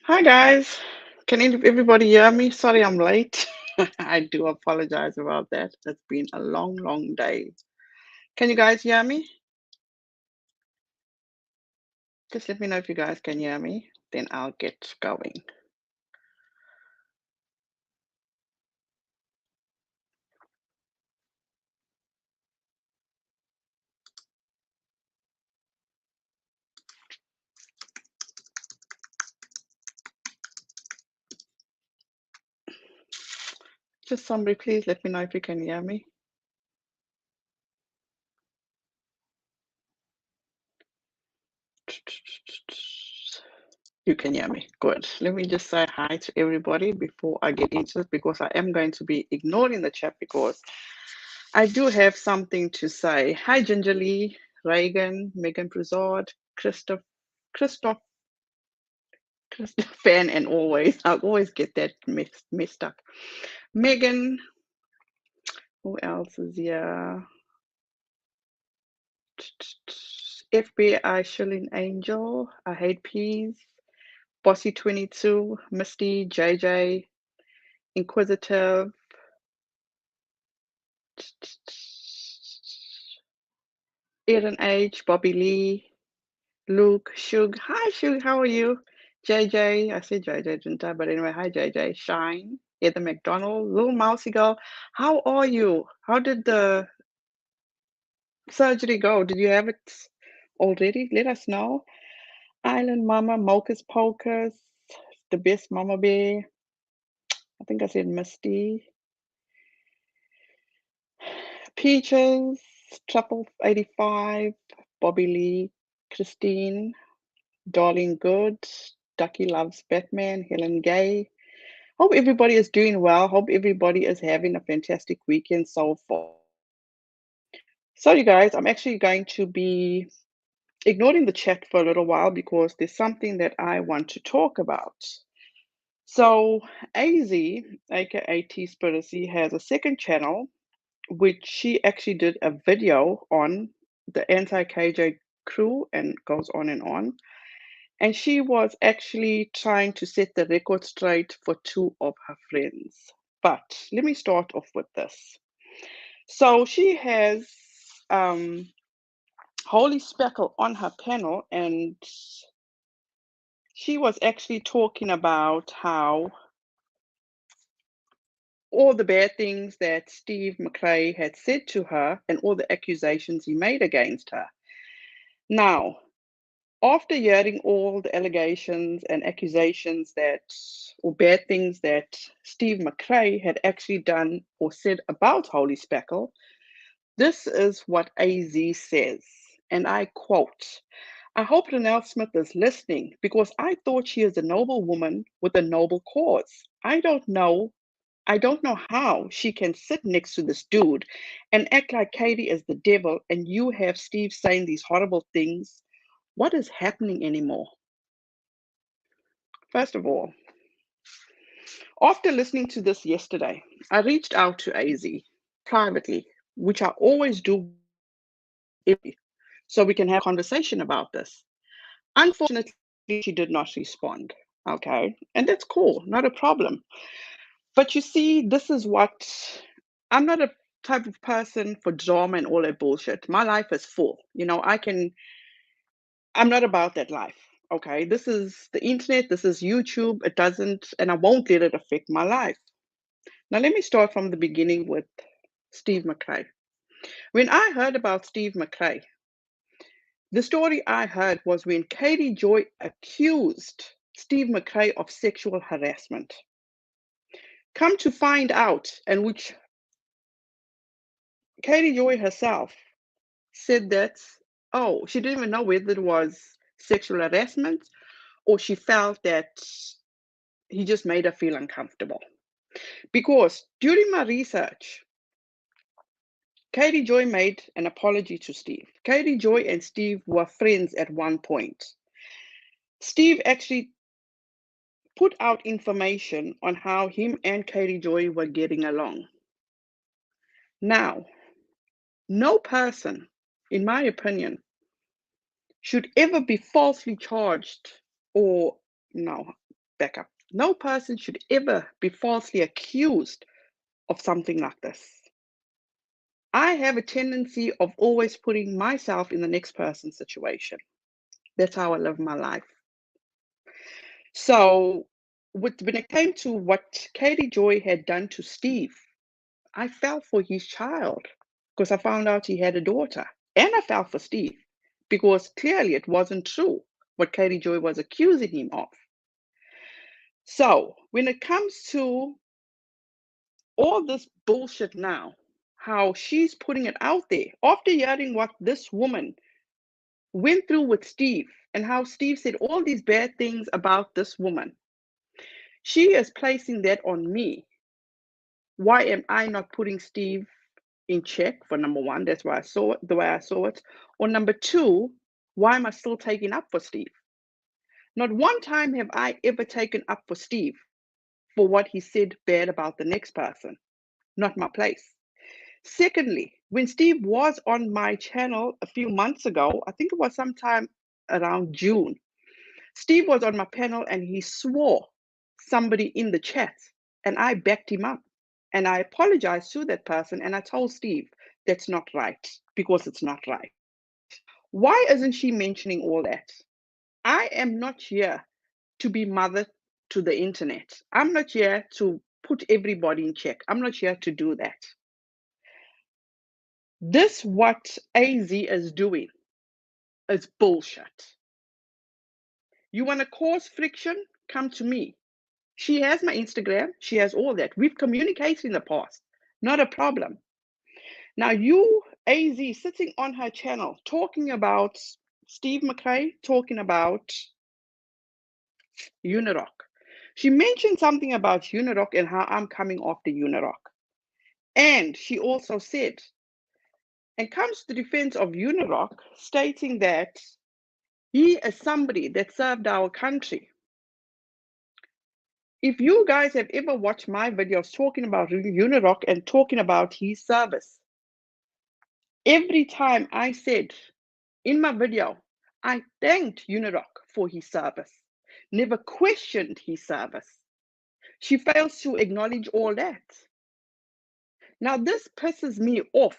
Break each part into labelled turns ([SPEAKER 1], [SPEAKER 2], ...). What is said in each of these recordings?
[SPEAKER 1] Hi guys, can everybody hear me? Sorry I'm late. I do apologize about that. It's been a long, long day. Can you guys hear me? Just let me know if you guys can hear me, then I'll get going. Just somebody please let me know if you can hear me. You can hear me. Good. Let me just say hi to everybody before I get into it because I am going to be ignoring the chat because I do have something to say. Hi, Gingerly, Reagan, Megan Broussard, Christoph, Fan, and always. I always get that messed up. Megan, who else is here? FBI Shilling Angel, I Hate Peas, Bossy22, Misty, JJ, Inquisitive, Aaron H, Bobby Lee, Luke, Shug. Hi, Shug. How are you? JJ. I said JJ, didn't I? But anyway, hi, JJ. Shine. Heather McDonald. Little Mousy Girl. How are you? How did the surgery go? Did you have it already? Let us know. Island Mama, Mochas Pocus, the best Mama Bear. I think I said Misty. Peaches, Triple 85, Bobby Lee, Christine, Darling Good, Ducky Loves Batman, Helen Gay. Hope everybody is doing well. Hope everybody is having a fantastic weekend so far. So, you guys, I'm actually going to be ignoring the chat for a little while because there's something that I want to talk about. So, AZ, aka T-Spiracy, has a second channel which she actually did a video on the anti-KJ crew and goes on and on. And she was actually trying to set the record straight for two of her friends. But let me start off with this. So she has Holy Speckle on her panel, and she was actually talking about how all the bad things that Steve McCrae had said to her and all the accusations he made against her. Now, after hearing all the allegations and accusations that, or bad things that Steve McCrae had actually done or said about Holy Speckle, this is what AZ says, and I quote, I hope Renelle Smith is listening because I thought she is a noble woman with a noble cause. I don't know how she can sit next to this dude and act like Katie is the devil and you have Steve saying these horrible things. What is happening anymore? First of all, after listening to this yesterday, I reached out to AZ privately, which I always do so we can have a conversation about this. Unfortunately, she did not respond. Okay, and that's cool, not a problem. But you see, this is what I'm not a type of person for drama and all that bullshit. My life is full. I'm not about that life. Okay, this is the internet, this is YouTube. It doesn't, and I won't let it affect my life. Now, let me start from the beginning with Steve McCrae. When I heard about Steve McCrae, the story I heard was when Katie Joy accused Steve McCrae of sexual harassment. Come to find out, and which Katie Joy herself said that, oh, she didn't even know whether it was sexual harassment or she felt that he just made her feel uncomfortable. Because during my research, Katie Joy made an apology to Steve. Katie Joy and Steve were friends at one point. Steve actually put out information on how him and Katie Joy were getting along. Now, no person, in my opinion, should ever be falsely charged or no. back up. No person should ever be falsely accused of something like this. I have a tendency of always putting myself in the next person's situation. That's how I live my life. So when it came to what Katie Joy had done to Steve, I fell for his child because I found out he had a daughter. And I fell for Steve because clearly it wasn't true what Katie Joy was accusing him of. So when it comes to all this bullshit now, how she's putting it out there after hearing what this woman went through with Steve and how Steve said all these bad things about this woman, she is placing that on me. Why am I not putting Steve in check? For number one, that's why I saw it the way I saw it. Or number two, why am I still taking up for Steve? Not one time have I ever taken up for Steve for what he said bad about the next person. Not my place. Secondly, when Steve was on my channel a few months ago, I think it was sometime around June, Steve was on my panel and he swore somebody in the chat, and I backed him up. And I apologized to that person and I told Steve that's not right because it's not right. Why isn't she mentioning all that? I am not here to be mother to the internet. I'm not here to put everybody in check. I'm not here to do that. This what AZ is doing is bullshit. You want to cause friction? Come to me. She has my Instagram. She has all that. We've communicated in the past. Not a problem. Now you, AZ, sitting on her channel, talking about Steve McCrae, talking about Unirock. She mentioned something about Unirock and how I'm coming off the Unirock. And she also said, and comes to the defense of Unirock, stating that he is somebody that served our country. If you guys have ever watched my videos talking about Unirock and talking about his service, every time I said in my video, I thanked Unirock for his service, never questioned his service. She fails to acknowledge all that. Now, this pisses me off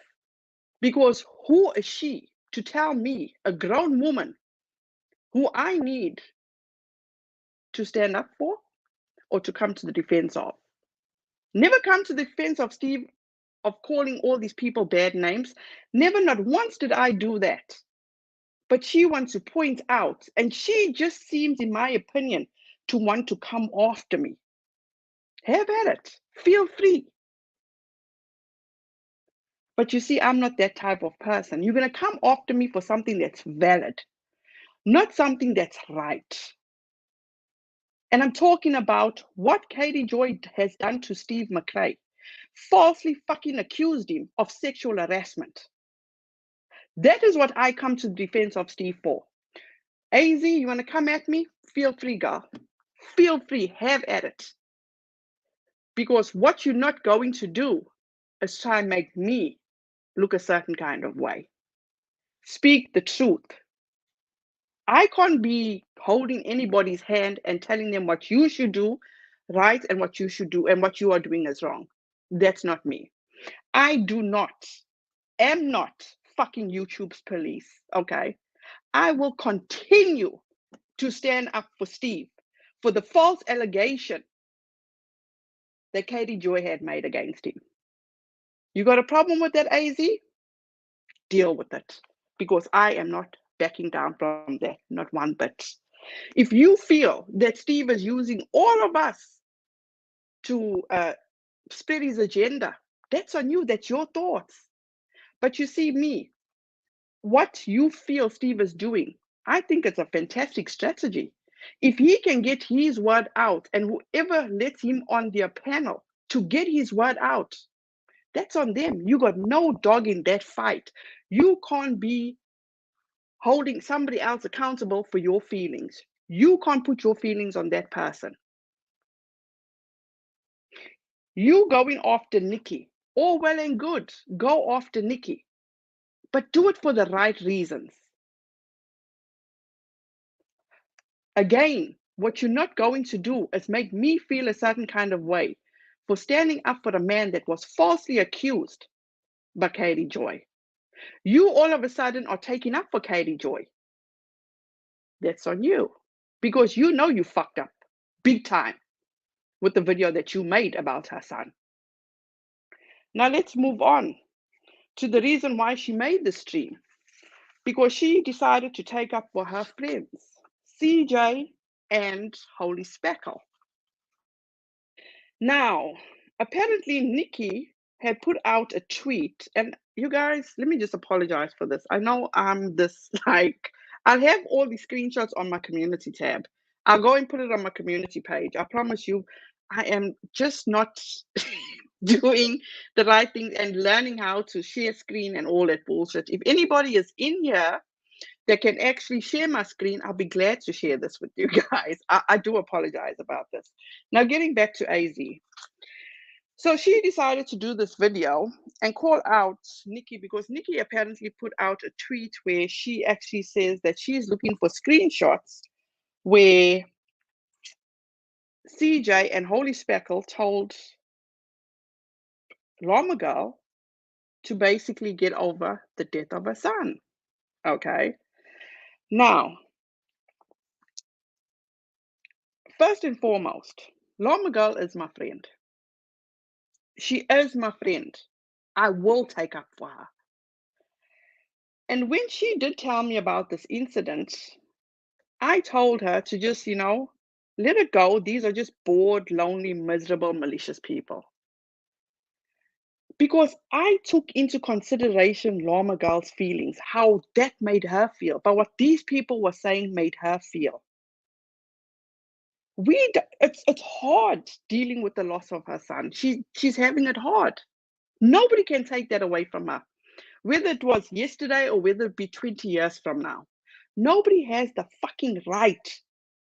[SPEAKER 1] because who is she to tell me, a grown woman, who I need to stand up for or to come to the defense of? Never come to the defense of Steve, of calling all these people bad names. Never, not once did I do that. But she wants to point out, and she just seems, in my opinion, to want to come after me. Have at it. Feel free. But you see, I'm not that type of person. You're going to come after me for something that's valid, not something that's right. And I'm talking about what Katie Joy has done to Steve McCrae. Falsely fucking accused him of sexual harassment. That is what I come to the defense of Steve for. AZ, you want to come at me? Feel free, girl. Feel free. Have at it. Because what you're not going to do is try and make me look a certain kind of way. Speak the truth. I can't be holding anybody's hand and telling them what you should do right and what you should do and what you are doing is wrong. That's not me. I am not fucking YouTube's police, okay? I will continue to stand up for Steve for the false allegation that Katie Joy had made against him. You got a problem with that, AZ? Deal with it, because I am not backing down from that, not one bit. If you feel that Steve is using all of us to spread his agenda, that's on you. That's your thoughts. But you see, me, what you feel Steve is doing, I think it's a fantastic strategy. If he can get his word out, and whoever lets him on their panel to get his word out, that's on them. You got no dog in that fight. You can't be holding somebody else accountable for your feelings. You can't put your feelings on that person. You going after Nikki, all well and good, go after Nikki, but do it for the right reasons. Again, what you're not going to do is make me feel a certain kind of way for standing up for a man that was falsely accused by Katie Joy. You all of a sudden are taking up for Katie Joy. That's on you. Because you know you fucked up big time with the video that you made about her son. Now let's move on to the reason why she made the stream. Because she decided to take up for her friends, CJ and Holy Speckle. Now, apparently Nikki had put out a tweet, and you guys, let me just apologize for this. I know I'm this like, I'll have all the screenshots on my community tab. I'll go and put it on my community page. I promise you, I am just not doing the right thing and learning how to share screen and all that bullshit. If anybody is in here that can actually share my screen, I'll be glad to share this with you guys. I do apologize about this. Now, getting back to AZ. So she decided to do this video and call out Nikki because Nikki apparently put out a tweet where she actually says that she's looking for screenshots where CJ and Holy Speckle told Llama Girl to basically get over the death of her son. Okay. Now, first and foremost, Llama Girl is my friend. She is my friend. I will take up for her. And when she did tell me about this incident, I told her to just, let it go. These are just bored, lonely, miserable, malicious people. Because I took into consideration Llama Girl's feelings, how that made her feel, but what these people were saying made her feel. It's hard dealing with the loss of her son. She's having it hard. Nobody can take that away from her. Whether it was yesterday or whether it be 20 years from now. Nobody has the fucking right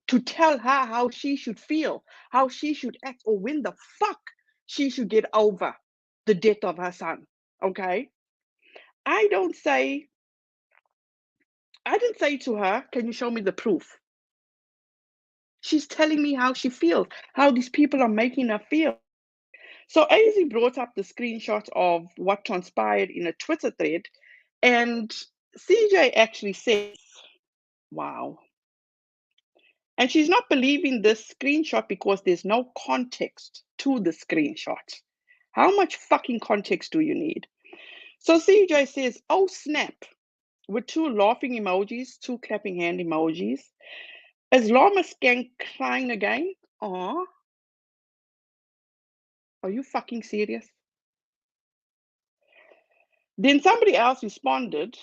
[SPEAKER 1] to tell her how she should feel, how she should act, or when the fuck she should get over the death of her son. Okay? I didn't say to her, can you show me the proof? She's telling me how she feels, how these people are making her feel. So AZ brought up the screenshot of what transpired in a Twitter thread, and CJ actually says, wow. And she's not believing this screenshot because there's no context to the screenshot. How much fucking context do you need? So CJ says, oh snap, with 2 laughing emojis, 2 clapping hand emojis. Is Llama Skank crying again? Aw. Are you fucking serious? Then somebody else responded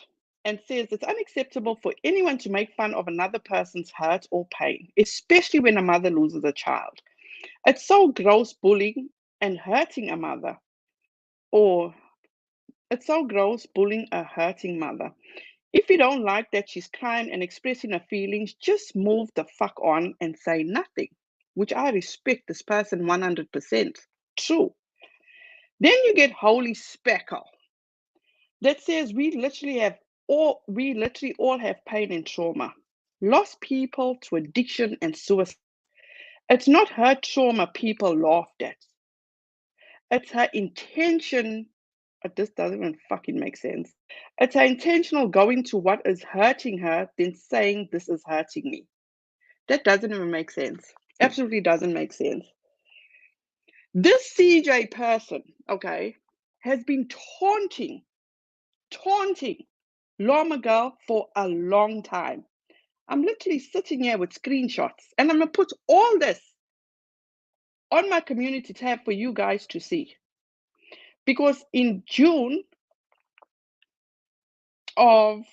[SPEAKER 1] and says it's unacceptable for anyone to make fun of another person's hurt or pain, especially when a mother loses a child. It's so gross bullying and hurting a mother. Or it's so gross bullying a hurting mother. If you don't like that she's crying and expressing her feelings, just move the fuck on and say nothing, which I respect this person 100%. True. Then you get Holy Speckle that says we literally all have pain and trauma. Lost people to addiction and suicide. It's not her trauma people laughed at. It's her intention. This doesn't even fucking make sense. It's her intentional going to what is hurting her, then saying this is hurting me. That doesn't even make sense. Absolutely doesn't make sense. This CJ person, okay, has been taunting Llama Girl for a long time. I'm literally sitting here with screenshots, and I'm gonna put all this on my community tab for you guys to see. Because in June of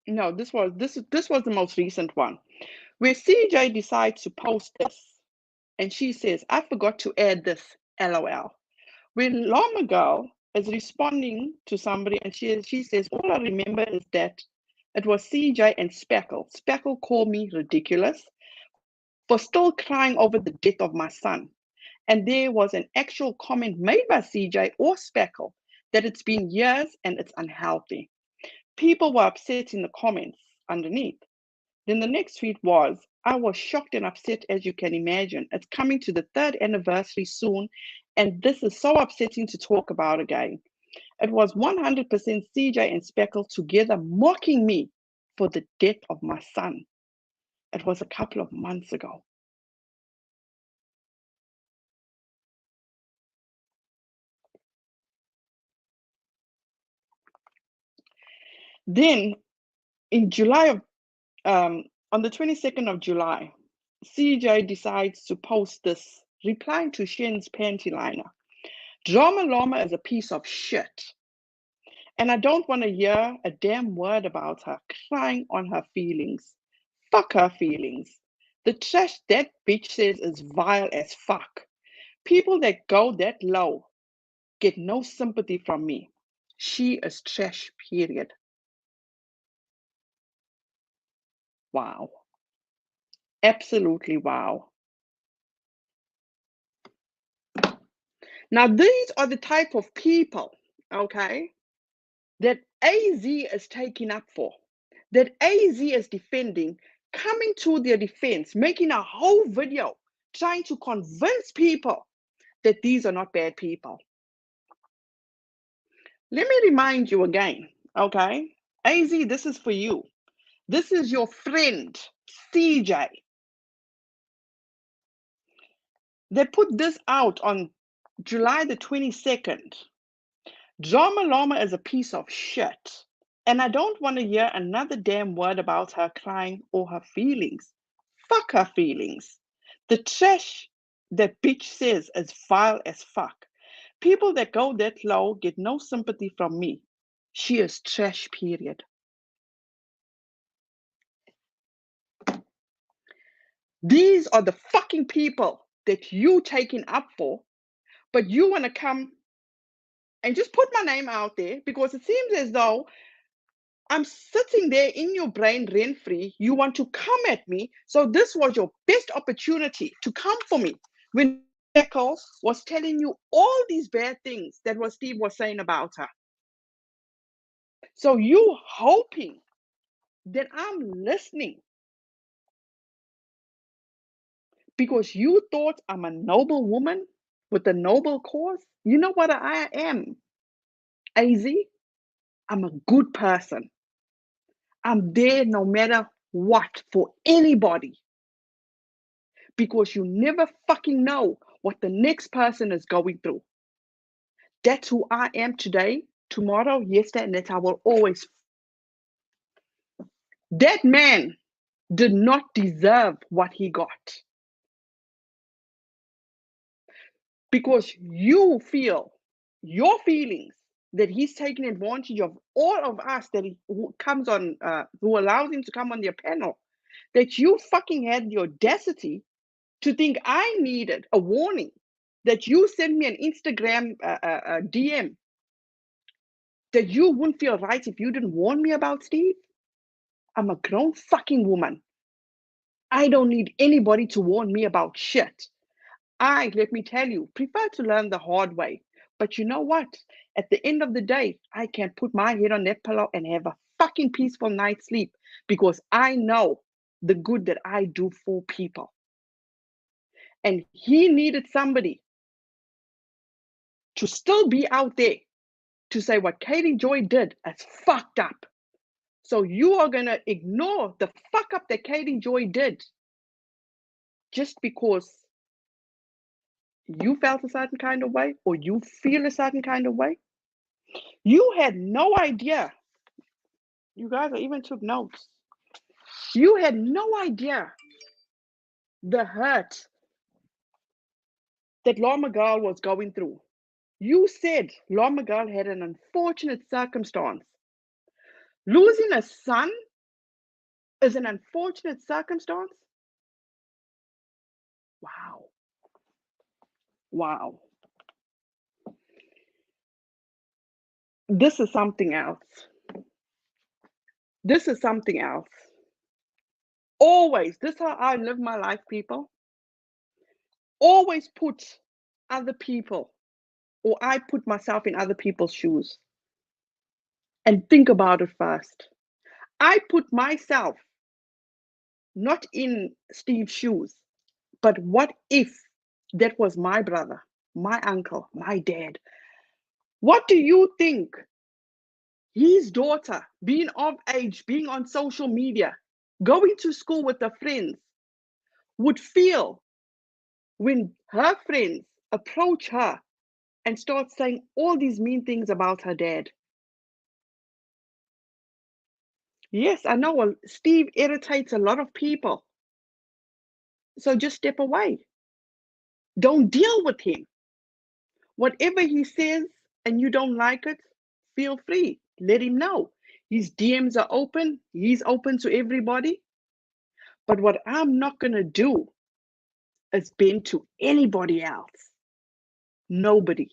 [SPEAKER 1] no, this was the most recent one, where CJ decides to post this, and she says, "I forgot to add this, LOL." When Llama Girl is responding to somebody, and she says, "All I remember is that it was CJ and Speckle. Speckle called me ridiculous for still crying over the death of my son. And there was an actual comment made by CJ or Speckle that it's been years and it's unhealthy. People were upset in the comments underneath. Then the next tweet was, I was shocked and upset as you can imagine. It's coming to the 3rd anniversary soon, and this is so upsetting to talk about again. It was 100% CJ and Speckle together mocking me for the death of my son. It was a couple of months ago. Then in July of on the 22nd of July, CJ decides to post this, replying to Shen's panty liner. Drama Llama is a piece of shit. And I don't want to hear a damn word about her crying on her feelings. Fuck her feelings. The trash that bitch says is vile as fuck. People that go that low get no sympathy from me. She is trash, period. Wow. Absolutely wow. Now, these are the type of people, okay, that AZ is taking up for, that AZ is defending, coming to their defense, making a whole video trying to convince people that these are not bad people. Let me remind you again, okay? AZ, this is for you. This is your friend, CJ. They put this out on July the 22nd. Drama Llama is a piece of shit. And I don't want to hear another damn word about her crying or her feelings. Fuck her feelings. The trash that bitch says is vile as fuck. People that go that low get no sympathy from me. She is trash, period. These are the fucking people that you taking up for, but you want to come and just put my name out there because it seems as though I'm sitting there in your brain rent free. You want to come at me. So this was your best opportunity to come for me when Echo was telling you all these bad things that what Steve was saying about her. So you hoping that I'm listening because you thought I'm a noble woman with a noble cause. You know what I am, AZ? I'm a good person. I'm there no matter what for anybody because you never fucking know what the next person is going through. That's who I am today, tomorrow, yesterday, and that I will always. That man did not deserve what he got because you feel your feelings that he's taking advantage of all of us that he who comes on who allows him to come on their panel, that you fucking had the audacity to think I needed a warning, that you sent me an Instagram DM, that you wouldn't feel right if you didn't warn me about Steve. I'm a grown fucking woman. I don't need anybody to warn me about shit. I, let me tell you, prefer to learn the hard way. But you know what? At the end of the day, I can put my head on that pillow and have a fucking peaceful night's sleep because I know the good that I do for people. And he needed somebody to still be out there to say what Katie Joy did is fucked up. So you are going to ignore the fuck up that Katie Joy did just because you felt a certain kind of way or you feel a certain kind of way. You had no idea. You guys, I even took notes. You had no idea the hurt that Law McGill was going through. You said Law McGill had an unfortunate circumstance. Losing a son is an unfortunate circumstance. Wow. Wow. This is something else. This is something else. Always, this is how I live my life, people. Always put other people, or I put myself in other people's shoes and think about it first. I put myself not in Steve's shoes, but what if that was my brother, my uncle, my dad? What do you think his daughter, being of age, being on social media, going to school with her friends, would feel when her friends approach her and start saying all these mean things about her dad? Yes, I know Steve irritates a lot of people. So just step away. Don't deal with him. Whatever he says and you don't like it, feel free. Let him know. His DMs are open. He's open to everybody. But what I'm not going to do is bend to anybody else. Nobody.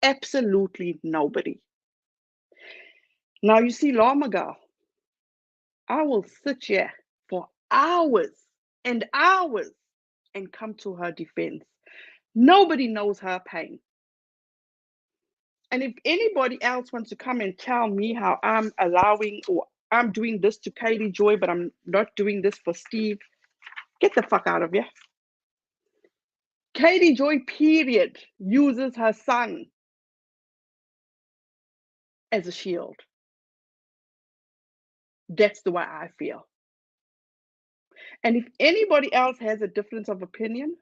[SPEAKER 1] Absolutely nobody. Now, you see, Llama Girl, I will sit here for hours and hours and come to her defense. Nobody knows her pain. And if anybody else wants to come and tell me how I'm allowing or I'm doing this to Katie Joy, but I'm not doing this for Steve, get the fuck out of here. Katie Joy, period, uses her son as a shield. That's the way I feel. And if anybody else has a difference of opinion,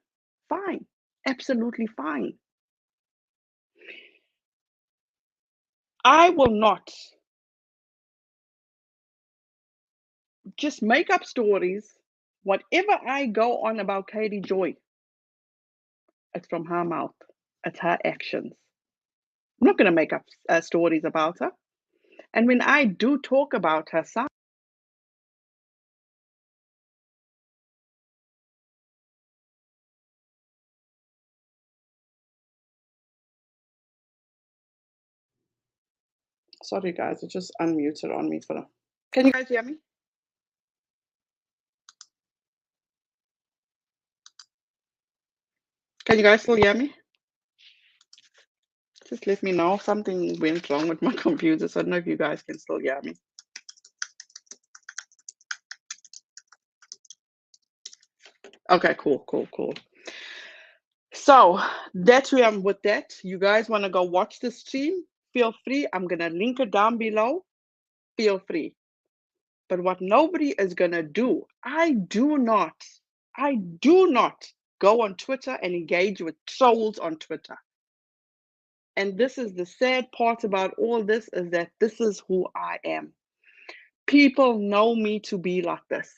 [SPEAKER 1] fine, absolutely fine. I will not just make up stories. Whatever I go on about Katie Joy, it's from her mouth, it's her actions. I'm not going to make up stories about her. And when I do talk about her son, sorry guys, it just unmuted on me for them. Can you guys hear me? Can you guys still hear me? Just let me know. Something went wrong with my computer, so I don't know if you guys can still hear me. Okay, cool. So that's where I'm with that. You guys want to go watch the stream? Feel free. I'm going to link it down below. Feel free. But what nobody is going to do, I do not go on Twitter and engage with trolls on Twitter. And this is the sad part about all this, is that this is who I am. People know me to be like this.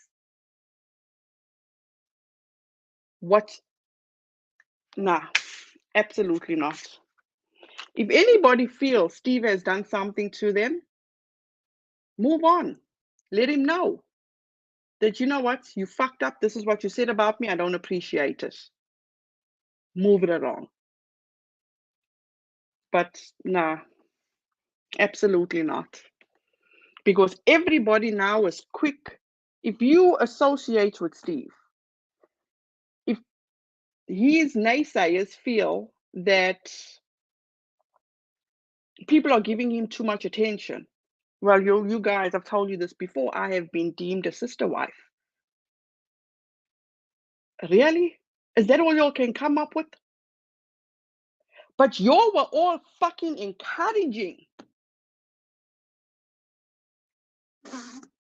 [SPEAKER 1] What? Nah, absolutely not. If anybody feels Steve has done something to them, move on. Let him know that, you know what, you fucked up. This is what you said about me. I don't appreciate it. Move it along. But nah, absolutely not. Because everybody now is quick. If you associate with Steve, if his naysayers feel that people are giving him too much attention, well, you guys, I've told you this before, I have been deemed a sister wife. Really? Is that all y'all can come up with? But y'all were all fucking encouraging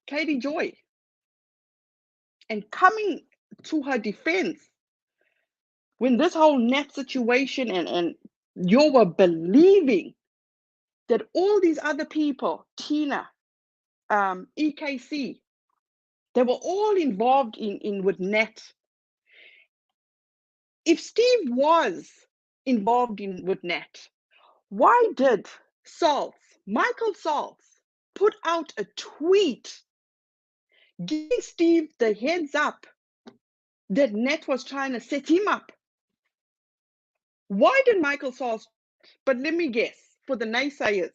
[SPEAKER 1] Katie Joy and coming to her defense when this whole net situation and you were believing that all these other people, Tina, EKC, they were all involved in with net. If Steve was involved with net, why did Michael Saltz, put out a tweet giving Steve the heads up that net was trying to set him up? Why did Michael Saltz? But let me guess, for the naysayers,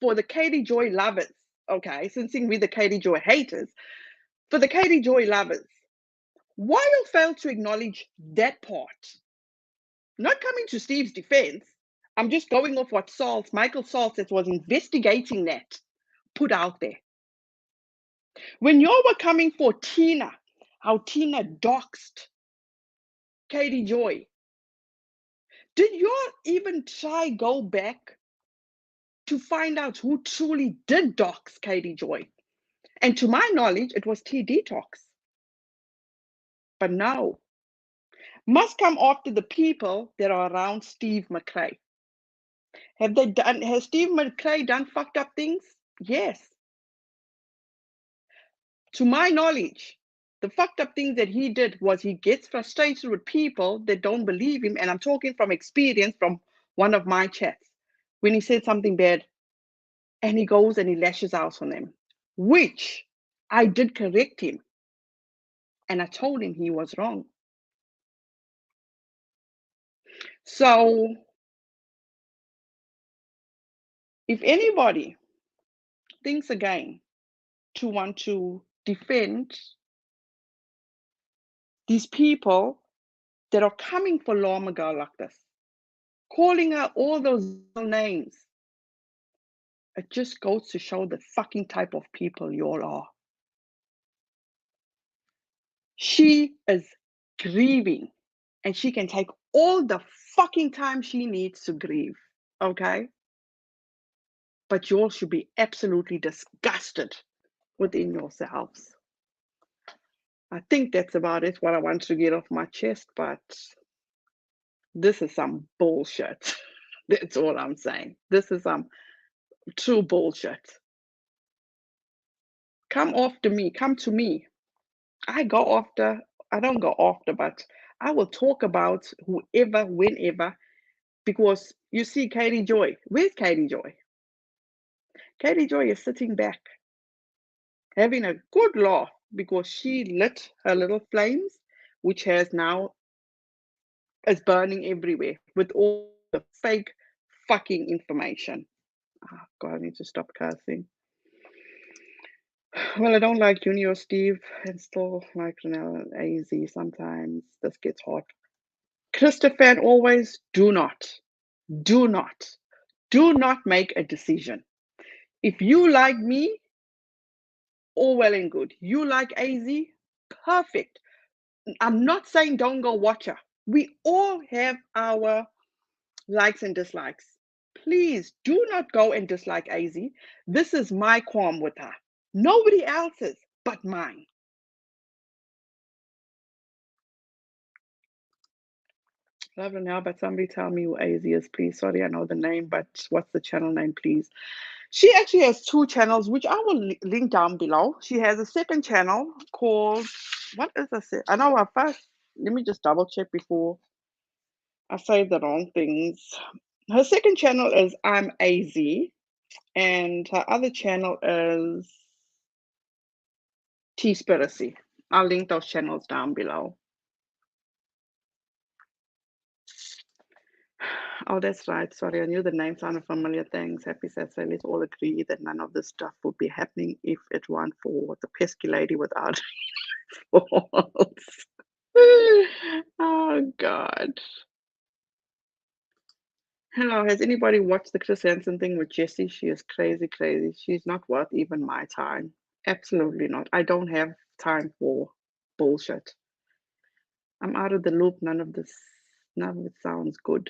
[SPEAKER 1] for the Katie Joy lovers, okay, since we're the Katie Joy haters, for the Katie Joy lovers, why you fail to acknowledge that part? Not coming to Steve's defense, I'm just going off what Michael Saltz, that was investigating that, put out there. When you were coming for Tina, how Tina doxed Katie Joy. Did you all even try go back to find out who truly did dox Katie Joy? And to my knowledge, it was T Detox. But no, must come after the people that are around Steve McCrae. Has Steve McCrae done fucked up things? Yes. To my knowledge, the fucked up things that he did was he gets frustrated with people that don't believe him. And I'm talking from experience from one of my chats when he said something bad and he goes and he lashes out on them, which I did correct him. And I told him he was wrong. So if anybody thinks again to want to defend these people that are coming for Lama girl like this, calling her all those names, it just goes to show the fucking type of people you all are. She is grieving and she can take all the fucking time she needs to grieve, okay? But you all should be absolutely disgusted within yourselves. I think that's about it, what I want to get off my chest, but this is some bullshit. That's all I'm saying. This is some true bullshit. Come after me, come to me. I don't go after, but I will talk about whoever, whenever, because you see Katie Joy. Where's Katie Joy? Katie Joy is sitting back, having a good laugh because she lit her little flames, which has now is burning everywhere with all the fake fucking information. Oh God, I need to stop cursing. Well, I don't like Junior Steve and still like Renelle and AZ sometimes. This gets hot. Christopher, and always do not make a decision. If you like me, all well and good. You like AZ, perfect. I'm not saying don't go watch her. We all have our likes and dislikes. Please do not go and dislike AZ. This is my qualm with her. Nobody else's but mine. Love her now, but somebody tell me who AZ is, please. Sorry, I know the name, but what's the channel name, please? She actually has two channels, which I will link down below. She has a second channel called, what is this? I know her first, let me just double check before I say the wrong things. Her second channel is I'm AZ, and her other channel is T-Spiracy. I'll link those channels down below. Oh, that's right. Sorry, I knew the name sounded familiar. Thanks. Happy Saturday. Let's all agree that none of this stuff would be happening if it weren't for the pesky lady without faults. Oh, God. Hello, has anybody watched the Chris Hansen thing with Jessie? She is crazy, crazy. She's not worth even my time. Absolutely not. I don't have time for bullshit. I'm out of the loop. None of it sounds good.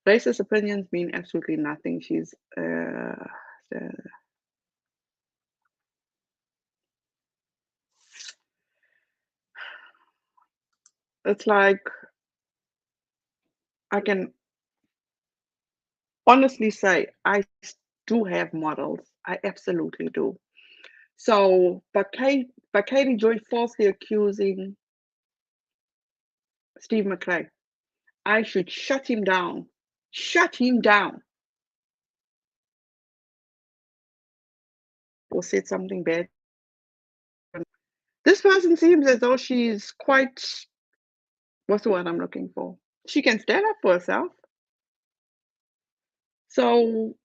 [SPEAKER 1] Racist opinions mean absolutely nothing. She's it's like I can honestly say I do have models. I absolutely do. So, but Katie Joy falsely accusing Steve McCrae, I should shut him down. Shut him down. Or said something bad. This person seems as though she's quite, what's the word I'm looking for? She can stand up for herself. So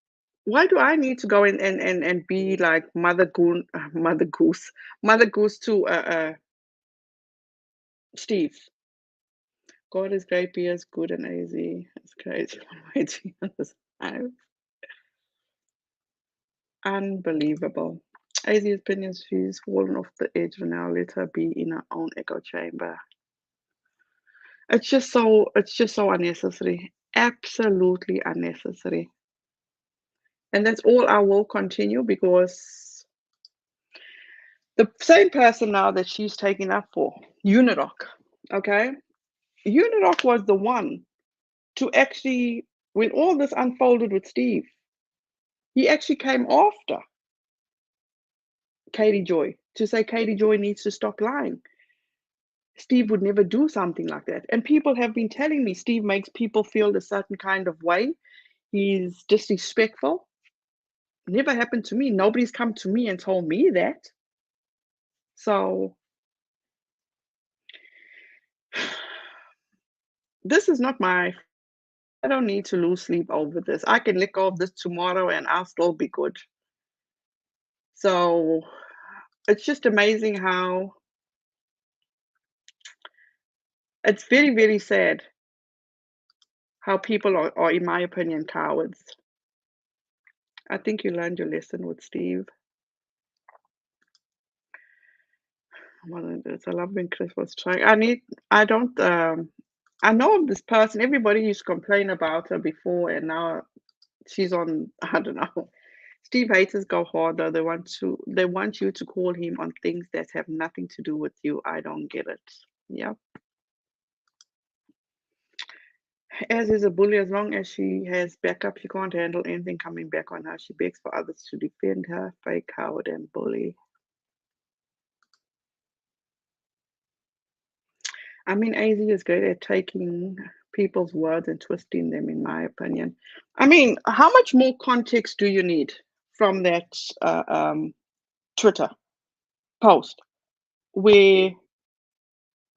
[SPEAKER 1] why do I need to go in and be like Mother Goose to Steve? God is great, P is good, and AZ is crazy. Unbelievable. Azzy's opinions, she's fallen off the edge for now. Let her be in her own echo chamber. It's just so unnecessary. Absolutely unnecessary. And that's all I will continue because the same person now that she's taking up for, Unirock, okay? Unirock was the one to actually, when all this unfolded with Steve, he actually came after Katie Joy to say Katie Joy needs to stop lying. Steve would never do something like that. And people have been telling me Steve makes people feel a certain kind of way. He's disrespectful. Never happened to me. Nobody's come to me and told me that. So this is not my. I don't need to lose sleep over this. I can let go of this tomorrow and I'll still be good. So it's just amazing how it's very, very sad how people are, in my opinion, cowards. I think you learned your lesson with Steve. Well, it's I love when Chris was trying. I know of this person. Everybody used to complain about her before, and now she's on. I don't know. Steve haters go harder. They want you to call him on things that have nothing to do with you. I don't get it. Yeah. As is a bully, as long as she has backup, she can't handle anything coming back on her. She begs for others to defend her. Fake coward and bully. I mean, AZ is great at taking people's words and twisting them, in my opinion. I mean, how much more context do you need from that Twitter post where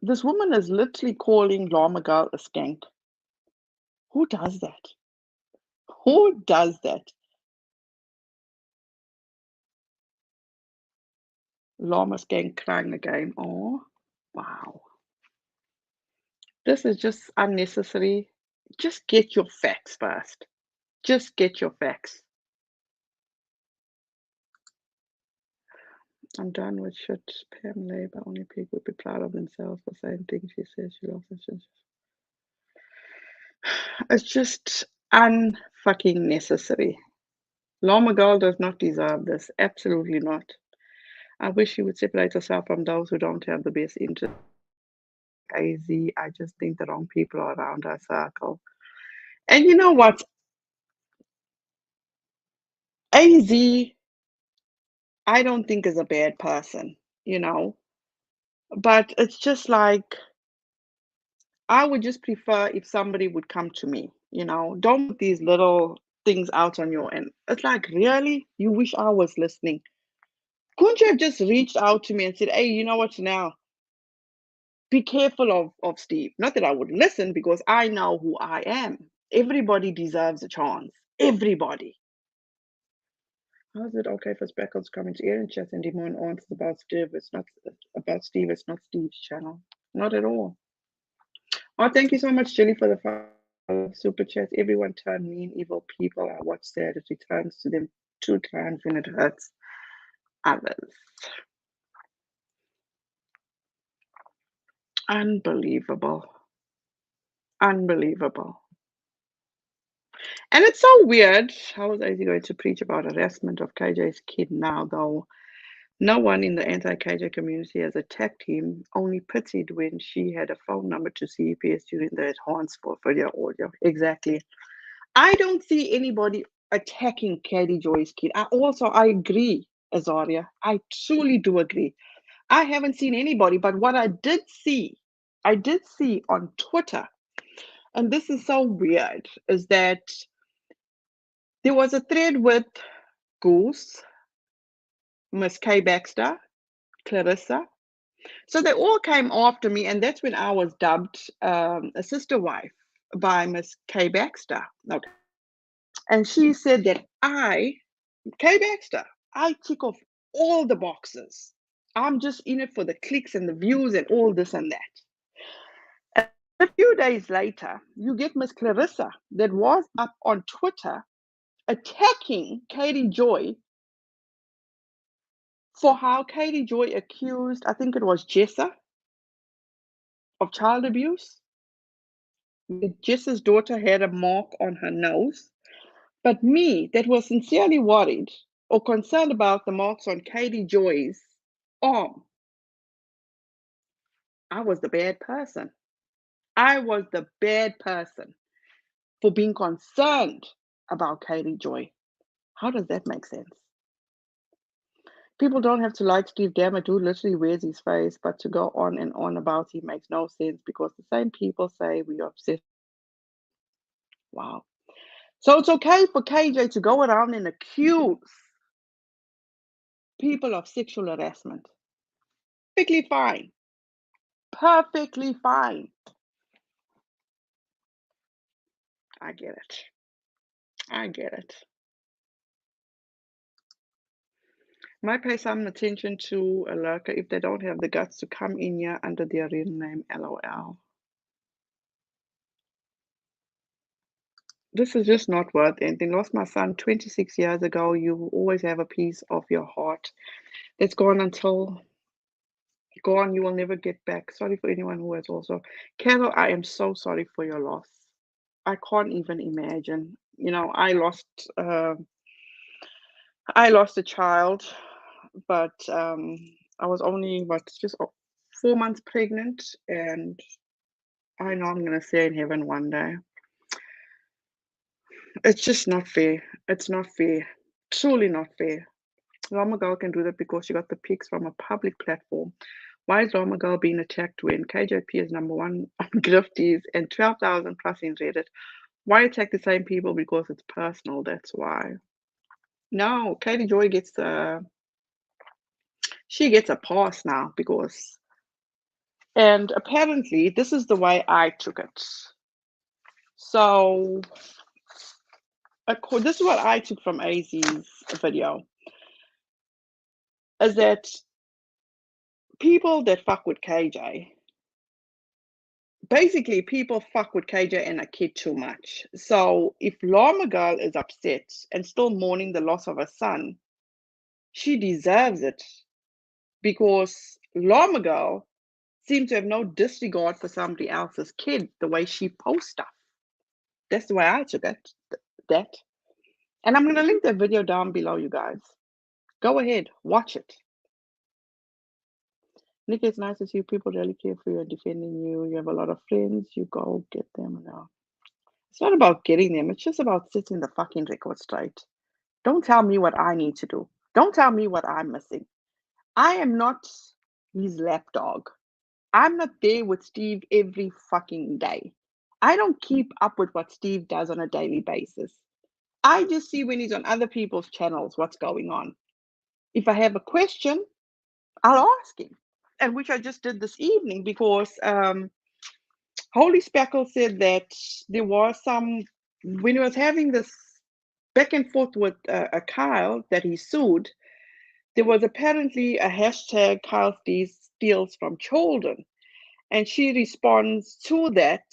[SPEAKER 1] this woman is literally calling Llama Girl a skank? Who does that? Who does that? Llama skank crying again. Oh, wow. This is just unnecessary. Just get your facts first. Just get your facts. I'm done with shit. Pam Labour. Only people would be proud of themselves for saying things she says she loves. It's just unfucking necessary. Llama Girl does not deserve this. Absolutely not. I wish she would separate herself from those who don't have the best interest. AZ, I just think the wrong people are around her circle. And you know what? AZ, I don't think is a bad person, you know, but it's just like I would just prefer if somebody would come to me, you know, don't put these little things out on your end. It's like, really? You wish I was listening? Couldn't you have just reached out to me and said, hey, you know what now? Be careful of Steve. Not that I would listen because I know who I am. Everybody deserves a chance. Everybody. How is it okay for Speckles to come into air and chat and demand answers about Steve? It's not about Steve, it's not Steve's channel. Not at all. Oh, thank you so much, Jenny, for the super chat. Everyone turn mean, evil people. I watch that. It returns to them 2 times when it hurts others. Unbelievable. Unbelievable. And it's so weird. How is Izzy going to preach about harassment of KJ's kid now, though? No one in the anti KJ community has attacked him, only pitied when she had a phone number to CPS during the enhanced for video audio. Exactly. I don't see anybody attacking Katie Joy's kid. I agree, Azaria. I truly do agree. I haven't seen anybody, but what I did see on Twitter, and this is so weird, is that there was a thread with Goose, Miss K Baxter, Clarissa. So they all came after me, and that's when I was dubbed a sister wife by Miss K Baxter. Okay. And she said that K Baxter, I tick off all the boxes. I'm just in it for the clicks and the views and all this and that. And a few days later, you get Miss Clarissa that was up on Twitter attacking Katie Joy for how Katie Joy accused, I think it was Jessa, of child abuse. Jessa's daughter had a mark on her nose. But me, that was sincerely worried or concerned about the marks on Katie Joy's arm, I was the bad person. I was the bad person for being concerned about Katie Joy. How does that make sense? People don't have to like Steve Dammit, who literally wears his face, but to go on and on about him makes no sense because the same people say we are obsessed. Wow. So it's okay for KJ to go around and accuse people of sexual harassment. Perfectly fine. Perfectly fine. I get it. I get it. Might pay some attention to a lurker if they don't have the guts to come in here under their real name, LOL. This is just not worth anything. Lost my son 26 years ago. You will always have a piece of your heart that's gone until gone. You will never get back. Sorry for anyone who has also. Carol, I am so sorry for your loss. I can't even imagine. You know, I lost a child, but I was only just 4 months pregnant, and I know I'm gonna see her in heaven one day. It's just not fair. It's not fair. Truly not fair. Rama Girl can do that because she got the pics from a public platform. Why is Rama Girl being attacked when KJP is #1 on grifties and 12,000 plus in Reddit? Why attack the same people? Because it's personal. That's why. No, Katie Joy gets she gets a pass now because, and apparently this is the way I took it. So this is what I took from AZ's video, is that people that fuck with KJ, basically people fuck with KJ and a kid too much. So if Llama Girl is upset and still mourning the loss of her son, she deserves it because Llama Girl seems to have no disregard for somebody else's kid the way she posts stuff. That's the way I took it. That. And I'm going to link that video down below, you guys. Go ahead, watch it. Nikki, it's nice to see people really care for you and defending you. You have a lot of friends. You go get them now. It's not about getting them. It's just about setting the fucking record straight. Don't tell me what I need to do. Don't tell me what I'm missing. I am not his lapdog. I'm not there with Steve every fucking day. I don't keep up with what Steve does on a daily basis. I just see when he's on other people's channels what's going on. If I have a question, I'll ask him, and which I just did this evening because Holy Speckle said that there was some, when he was having this back and forth with a Kyle that he sued, there was apparently a hashtag Kyle steals from children. And she responds to that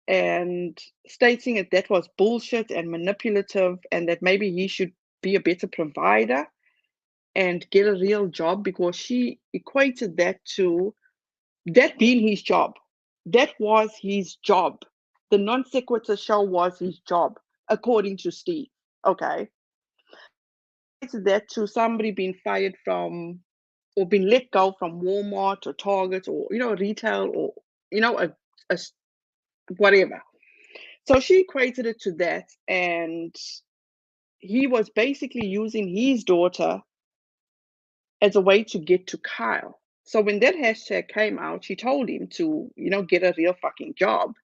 [SPEAKER 1] and stating that was bullshit and manipulative and that maybe he should be a better provider and get a real job because she equated that to that being his job. That was his job. The non sequitur show was his job, according to Steve. Okay. Equated that to somebody being fired from or being let go from Walmart or Target or, retail or, a whatever. So she equated it to that. And he was basically using his daughter as a way to get to Kyle. So when that hashtag came out, she told him to, get a real fucking job.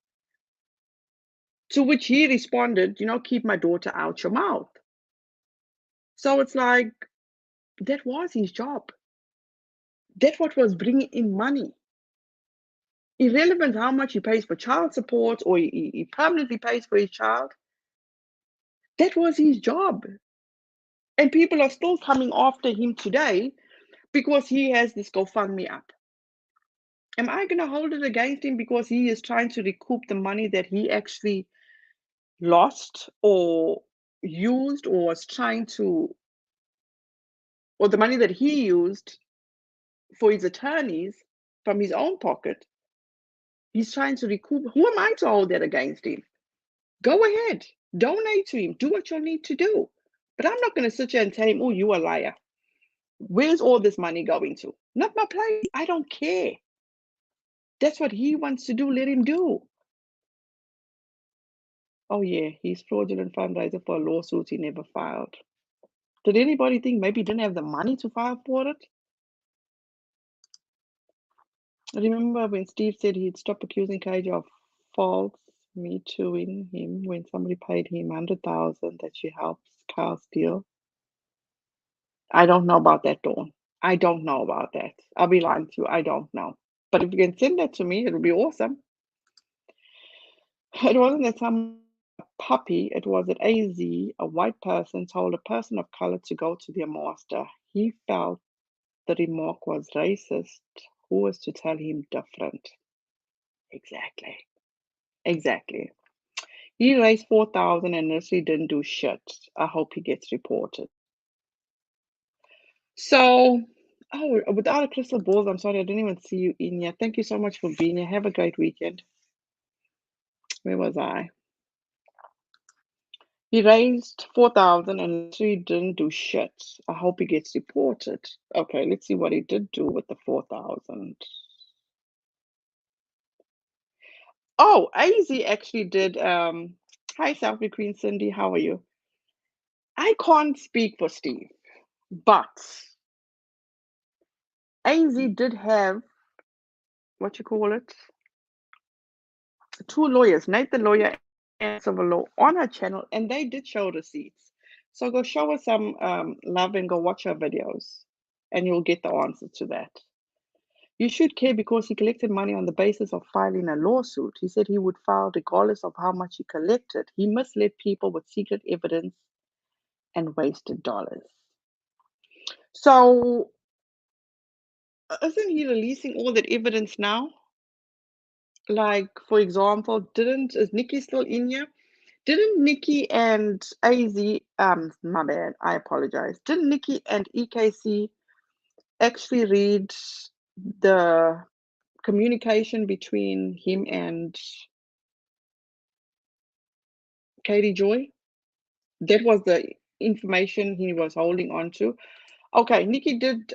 [SPEAKER 1] To which he responded, keep my daughter out your mouth. So it's like, that was his job. That's what was bringing in money. Irrelevant how much he pays for child support or he permanently pays for his child. That was his job. And people are still coming after him today because he has this GoFundMe up. Am I going to hold it against him because he is trying to recoup the money that he actually lost or used or was trying to or the money that he used for his attorneys from his own pocket, he's trying to recoup. Who am I to hold that against him? Go ahead, donate to him, do what you need to do. But I'm not going to sit here and tell him, oh, you're a liar. Where's all this money going to? Not my place. I don't care. That's what he wants to do. Let him do. Oh, yeah, he's fraudulent fundraiser for a lawsuit he never filed. Did anybody think maybe he didn't have the money to file for it? Remember when Steve said he'd stop accusing KJ of false me tooing him when somebody paid him 100,000 that she helped Kyle steal? I don't know about that, Dawn. I don't know about that. I'll be lying to you. I don't know. But if you can send that to me, it'll be awesome. It wasn't that some puppy, it was at AZ, a white person told a person of color to go to their master. He felt the remark was racist. Who was to tell him different? Exactly. Exactly. He raised 4,000 and nursery didn't do shit. I hope he gets reported. So, oh, without a crystal balls, I'm sorry, I didn't even see you in here. Thank you so much for being here. Have a great weekend. Where was I? He raised 4,000 and he didn't do shit. I hope he gets reported. Okay, let's see what he did do with the 4,000. Oh, AZ actually did. Hi, Selfie Queen Cindy. How are you? I can't speak for Steve, but AZ did have what you call it, two lawyers, Nate the lawyer and civil law, on her channel, and they did show receipts. So go show her some love and go watch her videos, and you'll get the answer to that. You should care because he collected money on the basis of filing a lawsuit. He said he would file regardless of how much he collected. He misled people with secret evidence and wasted dollars. So, isn't he releasing all that evidence now? Like, for example, is Nikki still in here? Didn't Nikki and AZ, my bad, I apologize. Didn't Nikki and EKC actually read the communication between him and Katie Joy? That was the information he was holding on to. Okay, Nikki did,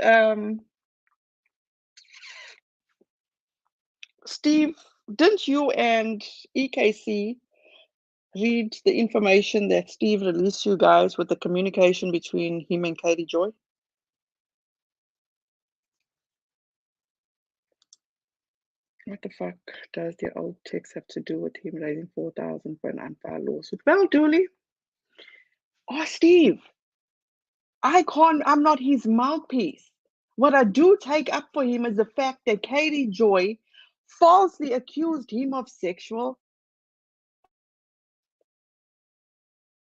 [SPEAKER 1] Steve, didn't you and EKC read the information that Steve released to you guys with the communication between him and Katie Joy? What the fuck does the old text have to do with him raising 4,000 for an unfair lawsuit? Well, Dooley. Oh, Steve, I'm not his mouthpiece. What I do take up for him is the fact that Katie Joy falsely accused him of sexual.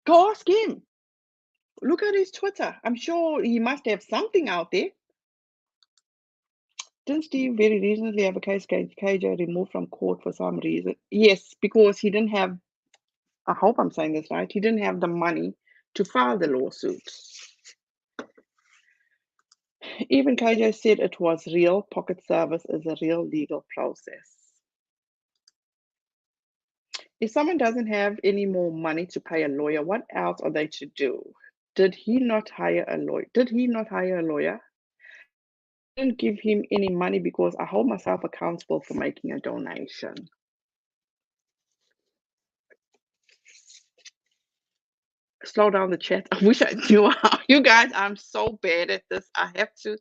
[SPEAKER 1] Go ask him. Look at his Twitter. I'm sure he must have something out there. Didn't Steve very recently have a case against KJ removed from court for some reason? Yes, because he didn't have, I hope I'm saying this right, he didn't have the money to file the lawsuit. Even KJ said it was real. Pocket service is a real legal process. If someone doesn't have any more money to pay a lawyer, what else are they to do? Did he not hire a lawyer? Didn't give him any money because I hold myself accountable for making a donation. Slow down the chat. I wish I knew how. You guys, I'm so bad at this. I have to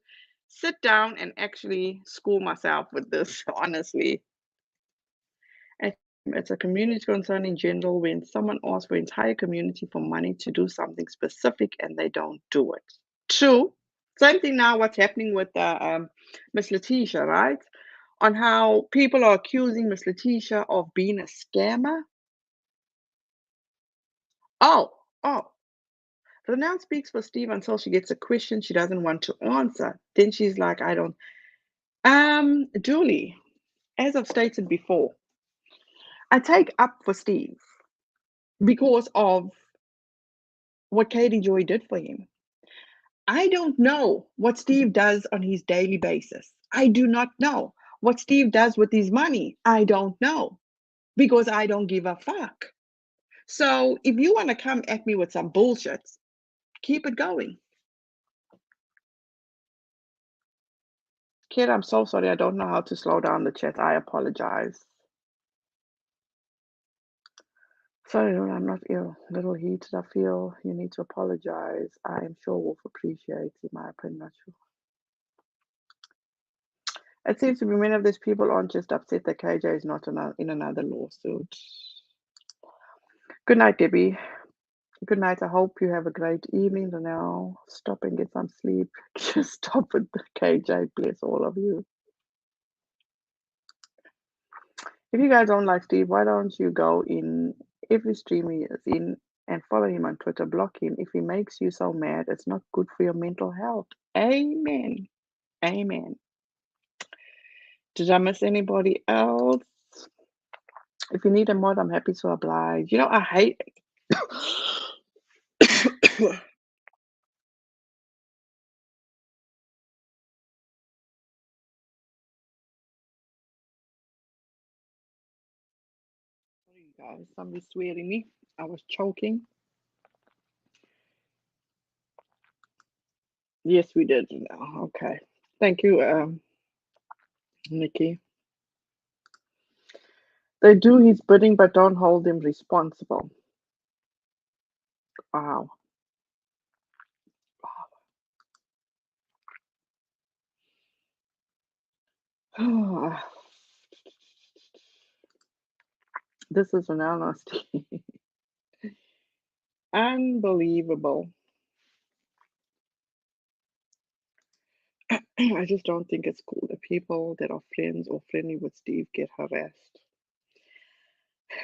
[SPEAKER 1] sit down and actually school myself with this, honestly. It's a community concern in general when someone asks for entire community for money to do something specific and they don't do it. True. Same thing now, what's happening with Miss Letitia, right? On how people are accusing Miss Letitia of being a scammer. Oh. Renelle speaks for Steve until she gets a question she doesn't want to answer. Then she's like, I don't. Julie, as I've stated before, I take up for Steve because of what Katie Joy did for him. I don't know what Steve does on his daily basis. I do not know what Steve does with his money. I don't know because I don't give a fuck. So if you want to come at me with some bullshit, keep it going. Kid, I'm so sorry. I don't know how to slow down the chat. I apologize. Sorry, no, I'm not ill. Little heated. I feel you need to apologize. I am sure Wolf appreciates, in my opinion. Not sure. It seems to be many of these people aren't just upset that KJ is not in another lawsuit. Good night, Debbie. Good night. I hope you have a great evening. And now stop and get some sleep. Just stop with the KJ. Bless all of you. If you guys don't like Steve, why don't you go in every stream he is in and follow him on Twitter, block him. If he makes you so mad, it's not good for your mental health. Amen. Amen. Did I miss anybody else? If you need a mod, I'm happy to oblige. You know, I hate Sorry, you guys. Somebody's swearing me. I was choking. Yes, we did. Okay. Thank you, Nikki. They do his bidding, but don't hold him responsible. Wow. This is an honesty. Unbelievable. I just don't think it's cool that people that are friends or friendly with Steve get harassed.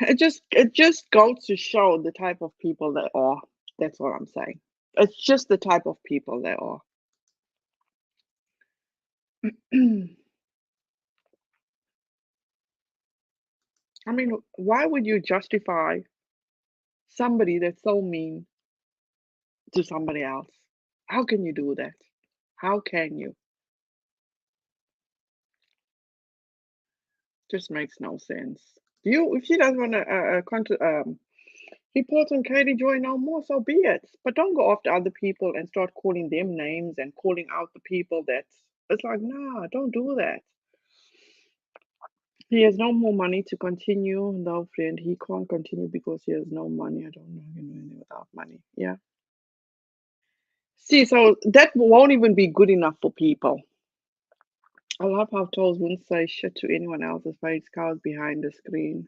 [SPEAKER 1] It just goes to show the type of people they are. That's what I'm saying. It's just the type of people they are. I mean, why would you justify somebody that's so mean to somebody else? How can you do that? How can you? Just makes no sense. You, if she doesn't want to report on Katie Joy no more, so be it. But don't go after other people and start calling them names and calling out the people that it's like, nah, don't do that. He has no more money to continue. No, friend, he can't continue because he has no money. I don't know, anything without money. Yeah. See, so that won't even be good enough for people. I love how Toes won't say shit to anyone else's face cows behind the screen.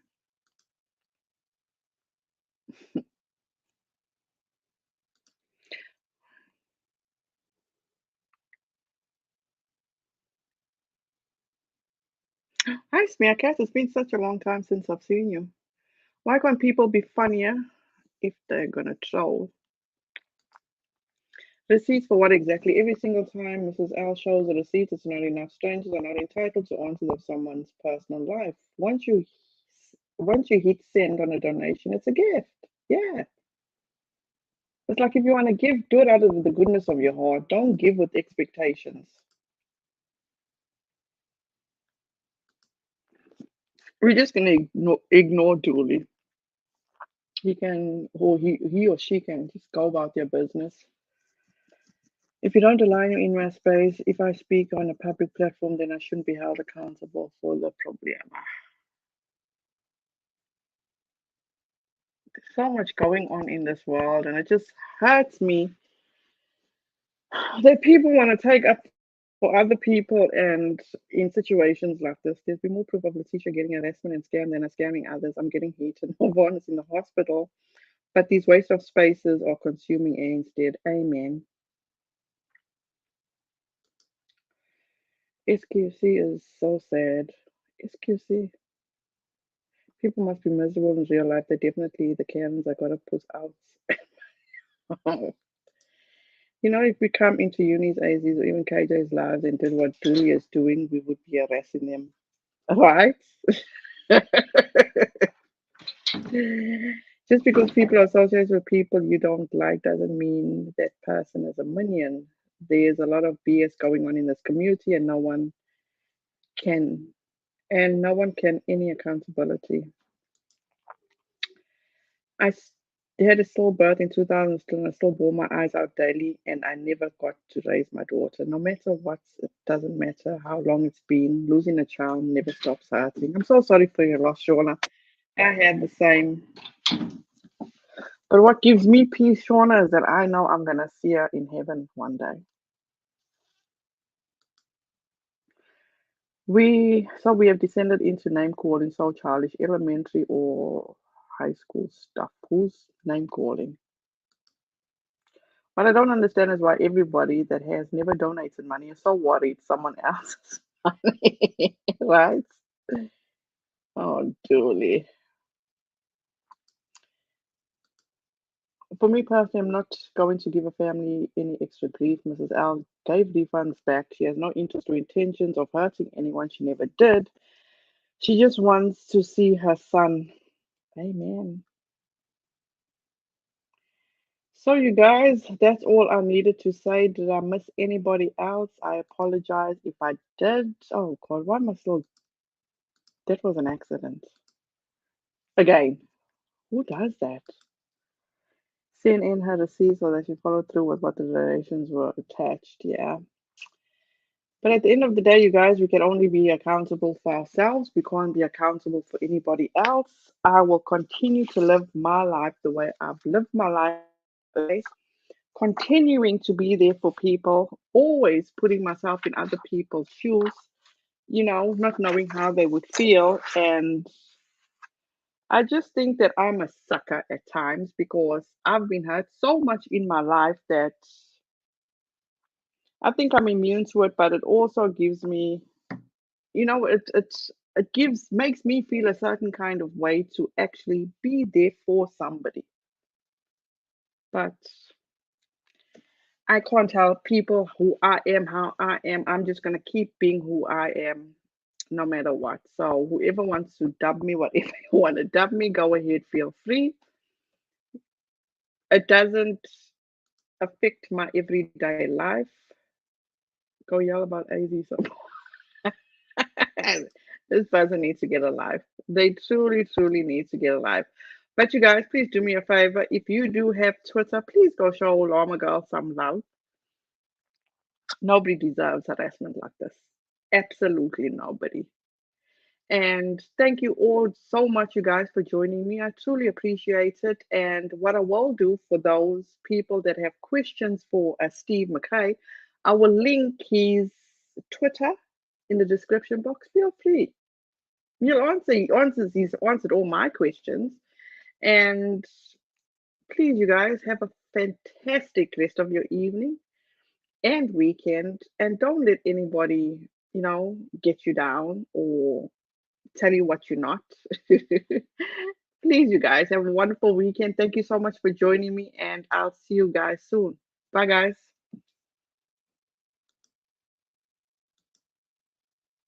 [SPEAKER 1] Hi, Smearcat. It's been such a long time since I've seen you. Why can't people be funnier if they're gonna troll? Receipts for what exactly? Every single time Mrs. L shows a receipt, it's not enough. Strangers are not entitled to answers of someone's personal life. Once you hit send on a donation, it's a gift. Yeah. It's like if you want to give, do it out of the goodness of your heart. Don't give with expectations. We're just gonna ignore Dooley. He or she can just go about their business. If you don't align in my space, if I speak on a public platform, then I shouldn't be held accountable for the problem. There's so much going on in this world, and it just hurts me that people want to take up for other people, and in situations like this, there's been more proof of Letitia getting harassment and scam than scamming others. I'm getting heat and no one is in the hospital, but these waste of spaces are consuming air instead. Amen. SQC is so sad. SQC. People must be miserable in real life. They're definitely the cans I gotta put out. You know, if we come into Uni's, AZ's, or even KJ's lives and did what Julia is doing, we would be harassing them. Right? Just because people are associated with people you don't like doesn't mean that person is a minion. there's a lot of BS going on in this community, and can, no one can any accountability. I had a stillbirth in 2000, and I still bore my eyes out daily, and I never got to raise my daughter. No matter what, it doesn't matter how long it's been, losing a child never stops hurting. I'm so sorry for your loss, Shauna. I had the same. But what gives me peace, Shauna, is that I know I'm going to see her in heaven one day. We have descended into name calling, so childish, elementary or high school stuff. Who's name calling? What I don't understand is why everybody that has never donated money is so worried someone else's money, right? Oh, Julie. For me personally, I'm not going to give a family any extra grief. Mrs. L gave refunds back. She has no interest or intentions of hurting anyone. She never did. She just wants to see her son. Amen. So, you guys, that's all I needed to say. Did I miss anybody else? I apologize if I did. Oh, God, why am I still? That was an accident. Again, who does that? CNN had a see so that she followed through with what the donations were attached. Yeah. But at the end of the day, you guys, we can only be accountable for ourselves. We can't be accountable for anybody else. I will continue to live my life the way I've lived my life, continuing to be there for people, always putting myself in other people's shoes, not knowing how they would feel. And I just think that I'm a sucker at times because I've been hurt so much in my life that I think I'm immune to it, but it also gives me, it gives makes me feel a certain kind of way to actually be there for somebody. But I can't tell people who I am, how I am. I'm just gonna keep being who I am, no matter what. So whoever wants to dub me, whatever you want to dub me, go ahead, feel free. It doesn't affect my everyday life. Go yell about AZ some This person needs to get a life. They truly, truly need to get a life. But you guys, please do me a favor. If you do have Twitter, please go show Llama Girl some love. Nobody deserves harassment like this. Absolutely nobody. And thank you all so much, you guys, for joining me. I truly appreciate it. And what I will do for those people that have questions for Steve McCrae, I will link his Twitter in the description box. Feel free. He's answered all my questions. And please, you guys, have a fantastic rest of your evening and weekend. And don't let anybody, get you down or tell you what you're not. Please, you guys, have a wonderful weekend. Thank you so much for joining me, and I'll see you guys soon. Bye, guys.